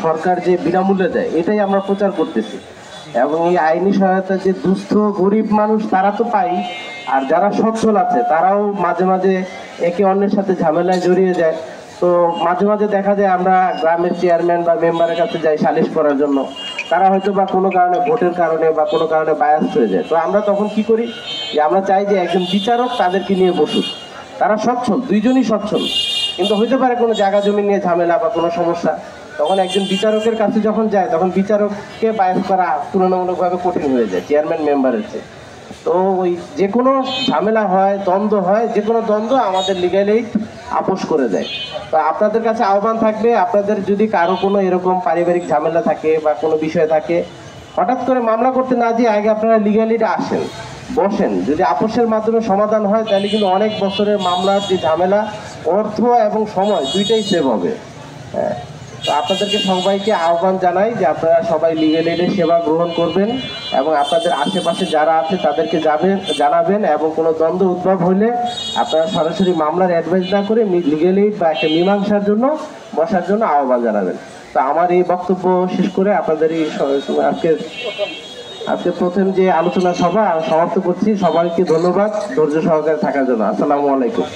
সরকার যে বিনামূল্যে দেয় এটাই আমরা প্রচার করতেছি। এবং এই আইনি সহায়তা যে দুস্থ গরিব মানুষ তারা তো পাই, আর যারা সচ্ছল আছে তারাও মাঝে মাঝে একে অন্যের সাথে ঝামেলায় জড়িয়ে যায়। তো মাঝে মাঝে দেখা যায় আমরা গ্রামের চেয়ারম্যান বা মেম্বারের কাছে যাই সালিশ করার জন্য, তারা হয়তো বা কোনো কারণে ভোটের কারণে বা কোনো কারণে বায়াস হয়ে যায়। তো আমরা তখন কি করি যে আমরা চাই যে একজন বিচারক তাদেরকে নিয়ে বসুক, তারা সচ্ছল, দুইজনই সচ্ছল, কিন্তু হইতে পারে কোনো জায়গা জমি নিয়ে ঝামেলা বা কোনো সমস্যা। তখন একজন বিচারকের কাছে যখন যায় তখন বিচারককে বায়াস করা তুলনামূলকভাবে কঠিন হয়ে যায় চেয়ারম্যান মেম্বারের চেয়ে। তো ওই যে কোনো ঝামেলা হয়, দ্বন্দ্ব হয়, যে কোনো দ্বন্দ্ব আমাদের লিগ্যাল এইড আপোষ করে দেয়। তো আপনাদের কাছে আহ্বান থাকবে, আপনাদের যদি কারো কোনো এরকম পারিবারিক ঝামেলা থাকে বা কোনো বিষয় থাকে, হঠাৎ করে মামলা করতে না দিয়ে আগে আপনারা লিগ্যাল এইডে আসেন, বসেন। যদি আপোষের মাধ্যমে সমাধান হয় তাহলে কিন্তু অনেক বছরের মামলার যে ঝামেলা, অর্থ এবং সময় দুইটাই সেভ হবে। হ্যাঁ, তো আপনাদেরকে সবাইকে আহ্বান জানাই যে আপনারা সবাই লিগ্যাল এইডের সেবা গ্রহণ করবেন এবং আপনাদের আশেপাশে যারা আছে তাদেরকে জানাবেন, এবং কোনো দ্বন্দ্ব উদ্ভব হলে আপনারা সরাসরি মামলার অ্যাডভাইস না করে লিগ্যাল এইড বা একটা মীমাংসার জন্য বসার জন্য আহ্বান জানাবেন। তো আমার এই বক্তব্য শেষ করে আপনাদের এই আজকে প্রথম যে আলোচনা সভা সমাপ্ত করছি। সবাইকে ধন্যবাদ ধৈর্য সহকারে থাকার জন্য। আসসালামু আলাইকুম।